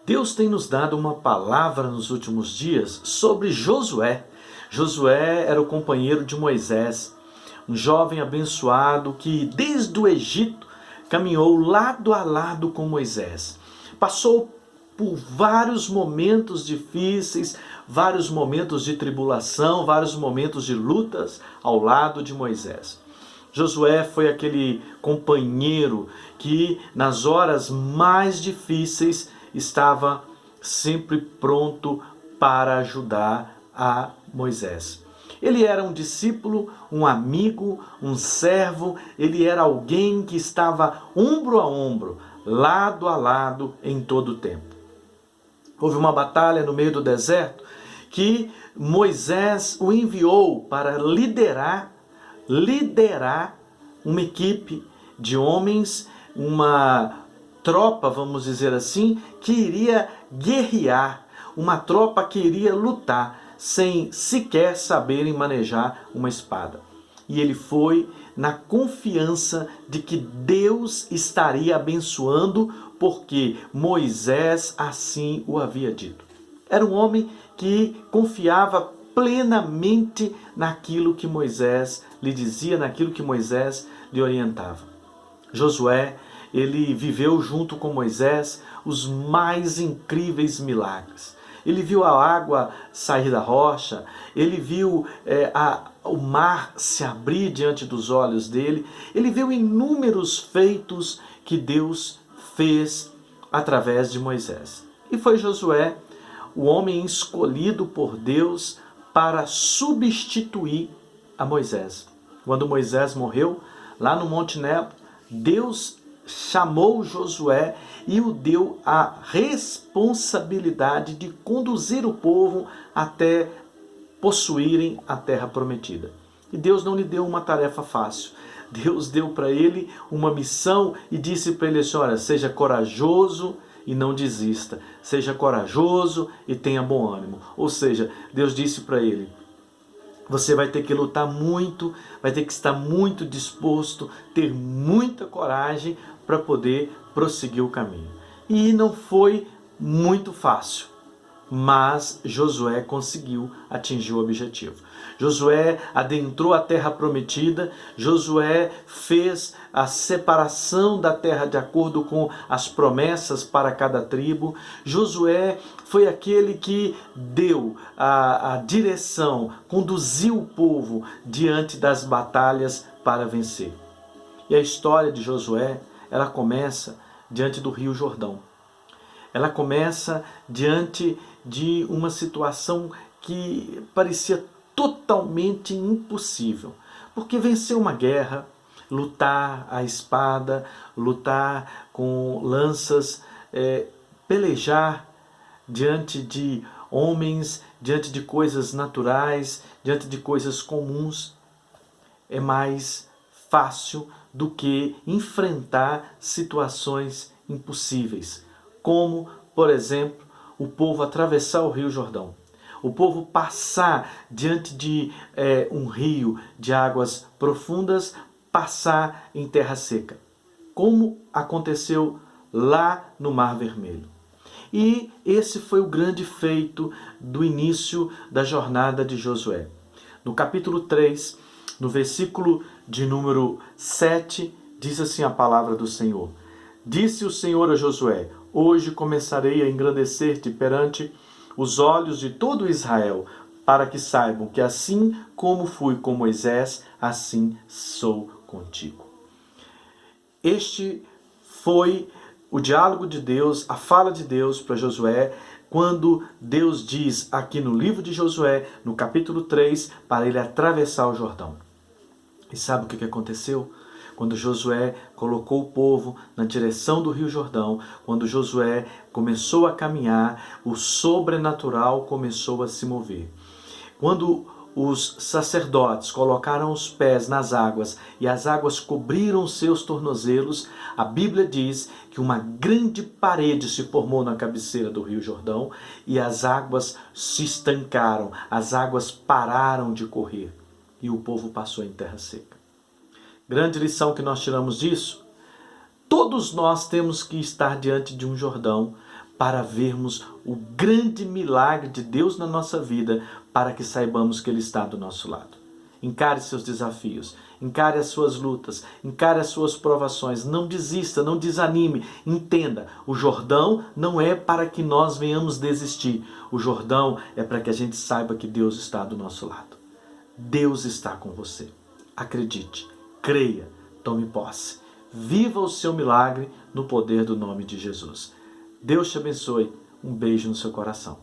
Deus tem nos dado uma palavra nos últimos dias sobre Josué. Josué era o companheiro de Moisés, um jovem abençoado que desde o Egito caminhou lado a lado com Moisés. Passou por vários momentos difíceis, vários momentos de tribulação, vários momentos de lutas ao lado de Moisés. Josué foi aquele companheiro que nas horas mais difíceis estava sempre pronto para ajudar a Moisés. Ele era um discípulo, um amigo, um servo, ele era alguém que estava ombro a ombro, lado a lado em todo o tempo. Houve uma batalha no meio do deserto que Moisés o enviou para liderar uma equipe de homens, uma tropa, vamos dizer assim, que iria guerrear, uma tropa que iria lutar sem sequer saberem manejar uma espada. E ele foi na confiança de que Deus estaria abençoando, porque Moisés assim o havia dito. Era um homem que confiava plenamente naquilo que Moisés lhe dizia, naquilo que Moisés lhe orientava. Josué, ele viveu junto com Moisés os mais incríveis milagres. Ele viu a água sair da rocha, ele viu o mar se abrir diante dos olhos dele, ele viu inúmeros feitos que Deus fez através de Moisés. E foi Josué, o homem escolhido por Deus para substituir a Moisés. Quando Moisés morreu, lá no Monte Nebo, Deus chamou Josué e o deu a responsabilidade de conduzir o povo até possuírem a terra prometida. E Deus não lhe deu uma tarefa fácil. Deus deu para ele uma missão e disse para ele assim: olha, seja corajoso e não desista. Seja corajoso e tenha bom ânimo. Ou seja, Deus disse para ele: você vai ter que lutar muito, vai ter que estar muito disposto, ter muita coragem para poder prosseguir o caminho. E não foi muito fácil, mas Josué conseguiu atingir o objetivo. Josué adentrou a terra prometida, Josué fez a separação da terra de acordo com as promessas para cada tribo. Josué foi aquele que deu a direção, conduziu o povo diante das batalhas para vencer. E a história de Josué, ela começa diante do Rio Jordão. Ela começa diante de uma situação que parecia totalmente impossível. Porque vencer uma guerra, lutar a espada, lutar com lanças, pelejar diante de homens, diante de coisas naturais, diante de coisas comuns, é mais fácil do que enfrentar situações impossíveis. Como, por exemplo, o povo atravessar o Rio Jordão. O povo passar diante de um rio de águas profundas, passar em terra seca. Como aconteceu lá no Mar Vermelho. E esse foi o grande feito do início da jornada de Josué. No capítulo 3, no versículo de número 7, diz assim a palavra do Senhor. Disse o Senhor a Josué: hoje começarei a engrandecer-te perante os olhos de todo Israel, para que saibam que assim como fui com Moisés, assim sou contigo. Este foi o diálogo de Deus, a fala de Deus para Josué, quando Deus diz aqui no livro de Josué, no capítulo 3, para ele atravessar o Jordão. E sabe o que aconteceu? Quando Josué colocou o povo na direção do Rio Jordão, quando Josué começou a caminhar, o sobrenatural começou a se mover. Quando os sacerdotes colocaram os pés nas águas e as águas cobriram seus tornozelos, a Bíblia diz que uma grande parede se formou na cabeceira do Rio Jordão e as águas se estancaram, as águas pararam de correr e o povo passou em terra seca. Grande lição que nós tiramos disso? Todos nós temos que estar diante de um Jordão para vermos o grande milagre de Deus na nossa vida, para que saibamos que Ele está do nosso lado. Encare seus desafios, encare as suas lutas, encare as suas provações. Não desista, não desanime. Entenda, o Jordão não é para que nós venhamos desistir. O Jordão é para que a gente saiba que Deus está do nosso lado. Deus está com você. Acredite, creia, tome posse. Viva o seu milagre no poder do nome de Jesus. Deus te abençoe. Um beijo no seu coração.